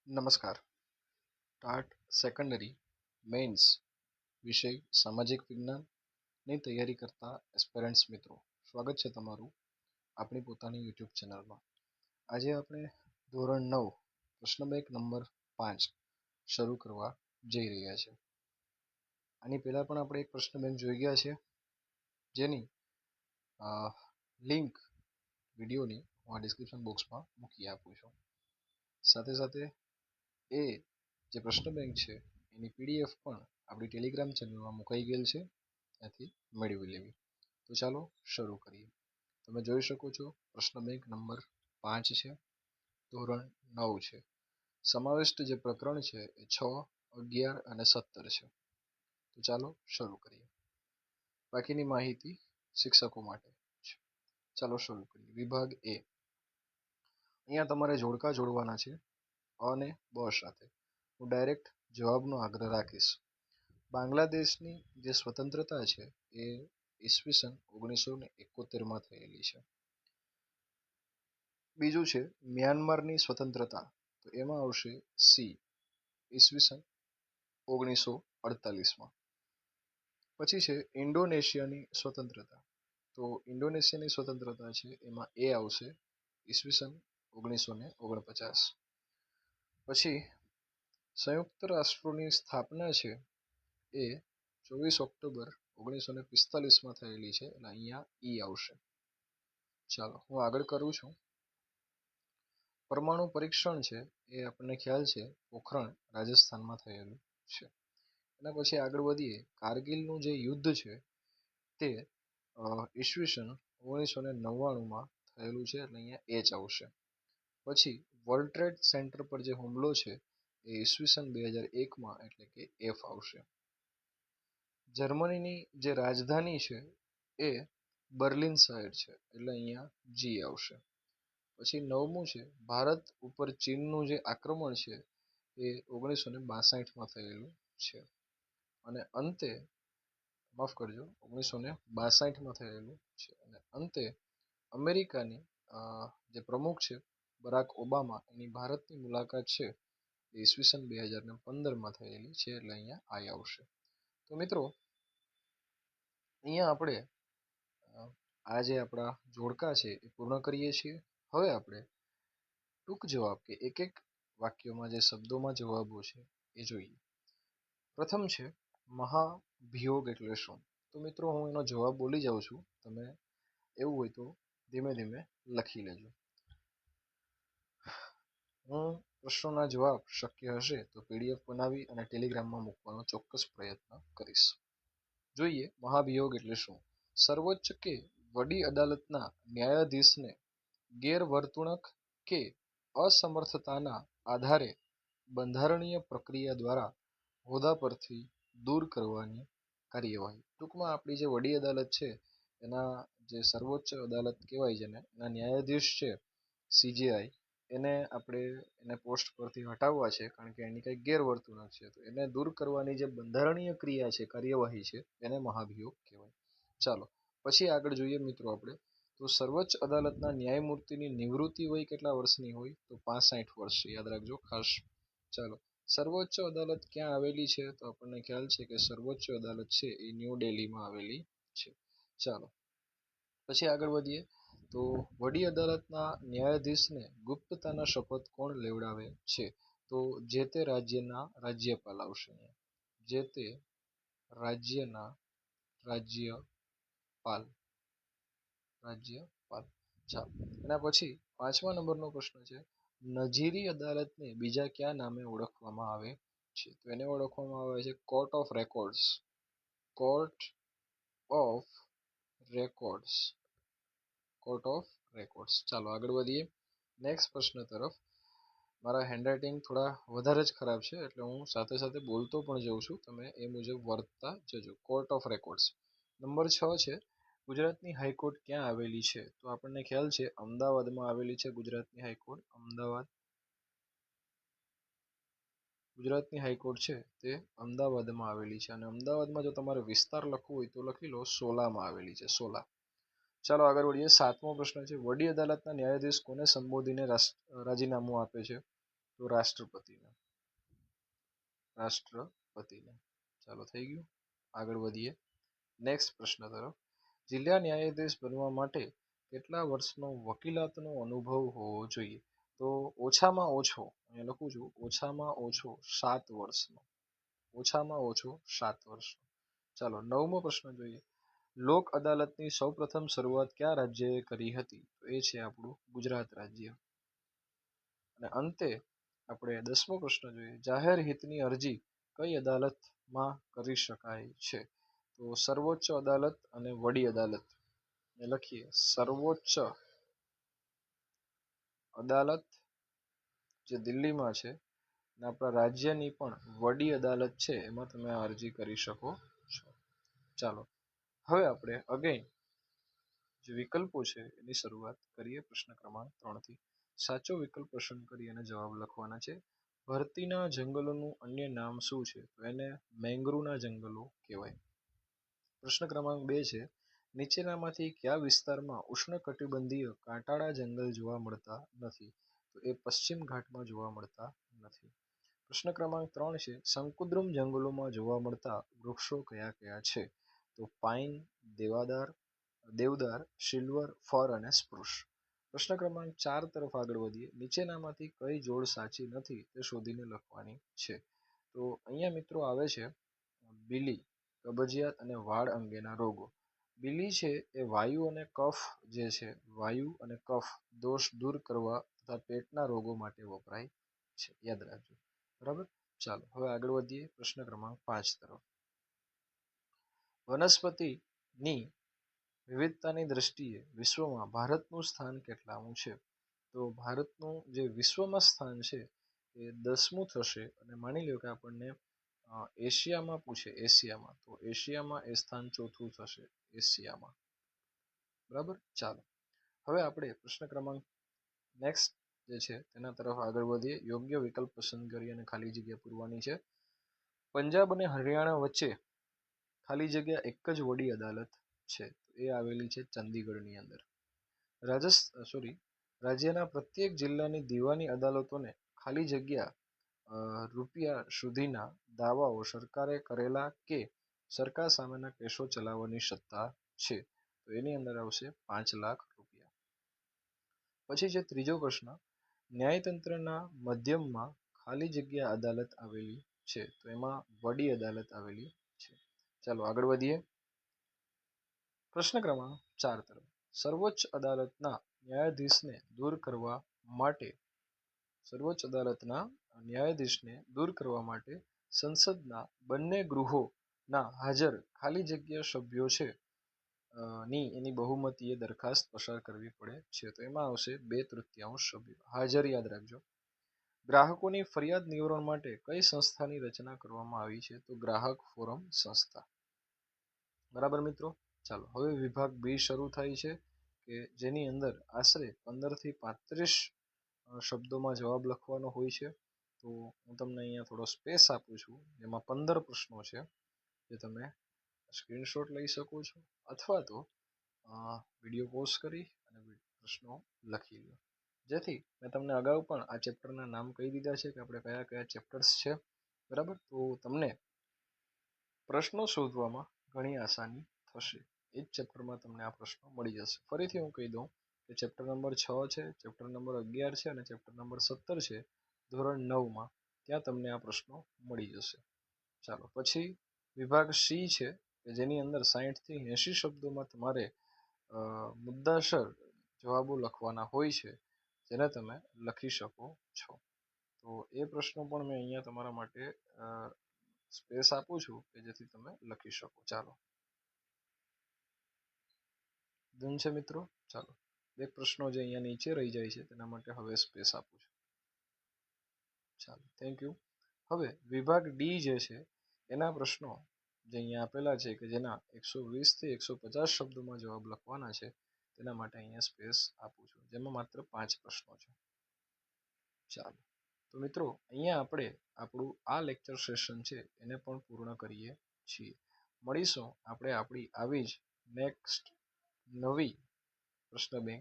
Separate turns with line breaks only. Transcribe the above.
નમસ્કાર. TAT secondary mains વિષય સામાજિક વિજ્ઞાનની તૈયારી કરતા એસ્પિરન્ટ્સ મિત્રો, સ્વાગત છે તમારું આપણી પોતાની યુટ્યુબ ચેનલમાં. આજે આપણે ધોરણ 9 પ્રશ્ન બેંક નંબર 5 શરૂ કરવા જઈ રહ્યા છે. આની પહેલાં પણ આપણે એક પ્રશ્ન બેંક જોઈ ગયા છે, જેની લિંક વિડીયોની હું આ ડિસ્ક્રિપ્શન બોક્સમાં મૂકી આપું છું. સાથે સાથે એ જે પ્રશ્ન બેંક છે એની પીડીએફ પણ આપણી ટેલિગ્રામ ચેનલમાં મુકાઈ ગયેલ છે, ત્યાંથી મેળવી લેવી. તો ચાલો શરૂ કરીએ. તમે જોઈ શકો છો પ્રશ્ન બેંક નંબર 5 છે, ધોરણ 9 છે. સમાવિષ્ટ જે પ્રકરણ છે એ 6, 11 અને 17 છે. તો ચાલો શરૂ કરીએ. બાકીની માહિતી શિક્ષકો માટે છે. ચાલો શરૂ કરીએ. વિભાગ એ. અહીંયા તમારે જોડકા જોડવાના છે અને બ સાથે. હું ડાયરેક્ટ જવાબનો આગ્રહ રાખીશ. બાંગ્લાદેશની જે સ્વતંત્રતા છે એ ઈસવીસન 1971માં થયેલી છે. બીજું છે મ્યાનમારની સ્વતંત્રતા, તો એમાં આવશે સી, ઈસવીસન 1948માં. પછી છે ઇન્ડોનેશિયાની સ્વતંત્રતા, તો ઇન્ડોનેશિયાની સ્વતંત્રતા છે એમાં એ આવશે, ઈસવીસન 1949. પછી સંયુક્ત રાષ્ટ્રોની સ્થાપના છે એ 24 ઓક્ટોબર 1945માં થયેલી છે, એટલે અહીંયા ઈ આવશે. ચાલો હું આગળ કરું છું. પરમાણુ પરીક્ષણ છે એ આપણને ખ્યાલ છે પોખરણ રાજસ્થાનમાં થયેલું છે. એના પછી આગળ વધીએ. કારગિલનું જે યુદ્ધ છે તે ઈસવીસન 1999માં થયેલું છે, એટલે અહીંયા એચ આવશે. પછી વર્લ્ડ ટ્રેડ સેન્ટર પર જે હુમલો છે એ ઈસવીસન 2001માં, એટલે કે એફ આવશે. જર્મનીની જે રાજધાની છે એ બર્લિન શહેર છે, એટલે અહીંયા જી આવશે. પછી 9મું છે ભારત ઉપર ચીનનું જે આક્રમણ છે એ 1962માં થયેલું છે. અને અંતે માફ કરજો 1962માં થયેલું છે. અને અંતે અમેરિકાની જે પ્રમુખ છે બરાક ઓબામા, એની ભારતની મુલાકાત છે એ ઈસવીસન 2015માં થયેલી છે, એટલે અહીંયા આઈ આવશે. તો મિત્રો અહીંયા આપણે આ જે આપણા જોડકા છે એ પૂર્ણ કરીએ છીએ. હવે આપણે ટૂંક જવાબ કે એક એક વાક્યમાં જે શબ્દોમાં જવાબો છે એ જોઈએ. પ્રથમ છે મહાભિયોગ એટલે શું? તો મિત્રો હું એનો જવાબ બોલી જાઉં છું, તમે એવું હોય તો ધીમે ધીમે લખી લેજો. હું પ્રશ્નોના જવાબ શક્ય હશે તો પીડીએફ બનાવી અને ટેલિગ્રામમાં મૂકવાનો ચોક્કસ પ્રયત્ન કરીશ. જોઈએ મહાભિયોગ એટલે શું. સર્વોચ્ચ કે વડી અદાલતના ન્યાયાધીશને ગેરવર્તણૂક કે અસમર્થતાના આધારે બંધારણીય પ્રક્રિયા દ્વારા હોદ્દા પરથી દૂર કરવાની કાર્યવાહી. ટૂંકમાં આપણી જે વડી અદાલત છે એના જે સર્વોચ્ચ અદાલત કહેવાય, જેને એના ન્યાયાધીશ છે સીજેઆઈ, એને પોસ્ટ પરથી હટાવવા છે કારણ કે એની કંઈક ગેરવર્તણૂક છે, તો એને દૂર કરવાની જે બંધારણીય ક્રિયા છે, કાર્યવાહી છે, એને મહાભિયોગ કહેવાય. ચાલો પછી આગળ જોઈએ મિત્રો આપણે. તો સર્વોચ્ચ અદાલતના ન્યાયમૂર્તિની નિવૃત્તિ વય કેટલા વર્ષની હોય? તો 65 વર્ષ, યાદ રાખજો ખાસ. ચાલો સર્વોચ્ચ અદાલત ક્યાં આવેલી છે? તો આપણને ખ્યાલ છે કે સર્વોચ્ચ અદાલત છે એ ન્યૂ દિલ્હીમાં આવેલી છે. ચાલો પછી આગળ વધીએ. તો વડી અદાલતના ન્યાયાધીશને ગુપ્તતાના શપથ કોણ લેવડાવે છે? તો જે તે રાજ્યના રાજ્યપાલ આવશે. જે તે રાજ્યના રાજ્યપાલ. ચાલો એના પછી 5મા નંબરનો પ્રશ્ન છે નજીરી અદાલતને બીજા કયા નામે ઓળખવામાં આવે છે? તો એને ઓળખવામાં આવે છે court of records. Court of records. Court of records. ચાલો આગળ વધીએ નેક્સ્ટ પ્રશ્ન તરફ. મારા હેન્ડરાઇટિંગ થોડા વધારે જ ખરાબ છે, એટલે હું સાથે સાથે બોલતો પણ જઉં છું, તમે એ મુજબ વર્તતા જજો. Court of records. નંબર 6 છે ગુજરાતની હાઈકોર્ટ ક્યાં આવેલી છે? તો આપણને ખ્યાલ છે અમદાવાદમાં આવેલી છે ગુજરાતની હાઈકોર્ટ. અમદાવાદ. ગુજરાતની હાઈકોર્ટ છે તે અમદાવાદમાં આવેલી છે. અને અમદાવાદમાં જો તમારે વિસ્તાર લખવું હોય તો લખી લો, સોલામાં આવેલી છે, સોલા. ચાલો આગળ વધીએ. 7મો પ્રશ્ન છે વડી અદાલતના ન્યાયાધીશ કોને સંબોધીને રાજીનામું આપે છે? તો રાષ્ટ્રપતિને. રાષ્ટ્રપતિને. ચાલો થઈ ગયું. આગળ વધીએ નેક્સ્ટ પ્રશ્ન તરફ. જિલ્લા ન્યાયાધીશ બનવા માટે કેટલા વર્ષનો વકીલાતનો અનુભવ હોવો જોઈએ? તો ઓછામાં ઓછો, અહીંયા લખું છું, ઓછામાં ઓછો 7 વર્ષનો. ઓછામાં ઓછો 7 વર્ષનો. ચાલો 9મો પ્રશ્ન જોઈએ. લોક અદાલતની સૌપ્રથમ શરૂઆત કયા રાજ્યએ કરી હતી? તો એ છે આપણું ગુજરાત રાજ્ય. અને અંતે આપણે 10મો પ્રશ્ન જોઈએ. જાહેર હિતની અરજી કઈ અદાલતમાં કરી શકાય છે? તો સર્વોચ્ચ અદાલત અને વડી અદાલત. એ લખીએ સર્વોચ્ચ અદાલત જે દિલ્હીમાં છે, અને આપણા રાજ્યની પણ વડી અદાલત છે, એમાં તમે આ અરજી કરી શકો છો. ચાલો હવે આપણે અગેન જે વિકલ્પો છે એની શરૂઆત કરીએ. પ્રશ્ન ક્રમાંક 3 થી. સાચો વિકલ્પ પસંદ કરી અને જવાબ લખવાના છે. ભરતીના જંગલોનું અન્ય નામ શું છે? તો એને મેંગ્રુવના જંગલો કહેવાય. પ્રશ્ન ક્રમાંક 2 છે. નીચેનામાંથી કયા વિસ્તારમાં ઉષ્ણકટિબંધીય કાંટાળા જંગલ જોવા મળતા નથી? તો એ પશ્ચિમ ઘાટમાં જોવા મળતા નથી. પ્રશ્ન ક્રમાંક 3 છે. શંકુદ્રુમ જંગલોમાં જોવા મળતા વૃક્ષો કયા કયા છે? તો પાઇન, દેવદાર, સિલ્વર, ફર અને સ્પ્રુસ. પ્રશ્ન ક્રમાંક 4 તરફ આગળ વધીએ. નીચેનામાંથી કઈ જોડ સાચી નથી તે શોધીને લખવાની છે. તો અહીંયા મિત્રો આવે છે બીલી, કબજિયાત અને વાળ અંગેના રોગો. બીલી છે એ વાયુ અને કફ જે છે, વાયુ અને કફ દોષ દૂર કરવા તથા પેટના રોગો માટે વપરાય છે. યાદ રાખજો. બરાબર. ચાલો હવે આગળ વધીએ પ્રશ્ન ક્રમાંક 5 તરફ. વનસ્પતિની વિવિધતાની દ્રષ્ટિએ વિશ્વમાં ભારતનું સ્થાન કેટલામું છે? તો ભારતનું જે વિશ્વમાં સ્થાન છે એ 10મું થશે. અને માની લો કે આપણને એશિયામાં પૂછે, એશિયામાં, તો એશિયામાં એ સ્થાન 4થું થશે. એશિયામાં. બરાબર. ચાલો હવે આપણે પ્રશ્ન ક્રમાંક નેક્સ્ટ જે છે તેના તરફ આગળ વધીએ. યોગ્ય વિકલ્પ પસંદ કરી અને ખાલી જગ્યા પૂરવાની છે. પંજાબ અને હરિયાણા વચ્ચે ખાલી જગ્યા એક જ વડી અદાલત છે. એ આવેલી છે ચંદીગઢની અંદર. રાજ્યના પ્રત્યેક જિલ્લાની દીવાની અદાલતોને ખાલી જગ્યા રૂપિયા સુધીના દાવાઓ સરકારે કરેલા કે સરકાર સામેના કેસો ચલાવવાની સત્તા છે. તો એની અંદર આવશે 5 લાખ રૂપિયા. પછી છે ત્રીજો પ્રશ્ન. ન્યાયતંત્રના મધ્યમમાં ખાલી જગ્યા અદાલત આવેલી છે. તો એમાં વડી અદાલત આવેલી છે. ચાલો આગળ વધીએ પ્રશ્ન ક્રમાંક 4 તરફ. સર્વોચ્ચ અદાલતના ન્યાયાધીશને દૂર કરવા માટે સંસદના બંને ગૃહોના હાજર ખાલી જગ્યા સભ્યો છે એની બહુમતીય દરખાસ્ત પસાર કરવી પડે છે. તો એમાં આવશે 2/3 સભ્યો હાજર. યાદ રાખજો. ગ્રાહકોની ફરિયાદ નિવારણ માટે કઈ સંસ્થાની રચના કરવામાં આવી છે? તો ગ્રાહક ફોરમ સંસ્થા. બરાબર મિત્રો. ચાલો હવે વિભાગ બી શરૂ થાય છે કે જેની અંદર આશરે 15 થી 35 શબ્દોમાં જવાબ લખવાનો હોય છે. તો હું તમને અહીંયા થોડો સ્પેસ આપું છું. એમાં 15 પ્રશ્નો છે જે તમે સ્ક્રીનશોટ લઈ શકો છો અથવા તો વિડીયો પોઝ કરી અને પ્રશ્નો લખી લો. જેથી મેં તમને અગાઉ પણ આ ચેપ્ટરના નામ કહી દીધા છે કે આપણે કયા કયા ચેપ્ટર્સ છે. બરાબર. તો તમને પ્રશ્નો શોધવામાં ઘણી આસાની થશે. એ જ ચેપ્ટરમાં તમને આ પ્રશ્નો મળી જશે. ફરીથી હું કહી દઉં કે ચેપ્ટર નંબર 6 છે, ચેપ્ટર નંબર 11 છે અને ચેપ્ટર નંબર 17 છે ધોરણ 9માં. ત્યાં તમને આ પ્રશ્નો મળી જશે. ચાલો પછી વિભાગ સી છે કે જેની અંદર 60 થી 80 શબ્દોમાં તમારે મુદ્દાસર જવાબો લખવાના હોય છે જેને તમે લખી શકો છો. તો એ પ્રશ્નો પણ મેં અહીંયા તમારા માટે સ્પેસ આપું છું કે જેથી તમે લખી શકો. ચાલો ડન છે મિત્રો. ચાલો એક પ્રશ્નો જે અહીંયા નીચે રહી જાય છે તેના માટે હવે સ્પેસ આપું છું. ચાલો થેન્ક યુ. હવે વિભાગ ડી જે છે એના પ્રશ્નો જે અહીંયા આપેલા છે કે જેના 120 થી 150 શબ્દોમાં જવાબ લખવાના છે તેના માટે અહીંયા સ્પેસ આપું છું, જેમાં માત્ર 5 પ્રશ્નો છે. ચાલો તો મિત્રો અહીંયા આપણે આપણું આ લેક્ચર સેશન છે એને પણ પૂર્ણ કરીએ છીએ. મળીશું આપણે આપણી આવી જ નેક્સ્ટ નવી પ્રશ્ન બેંક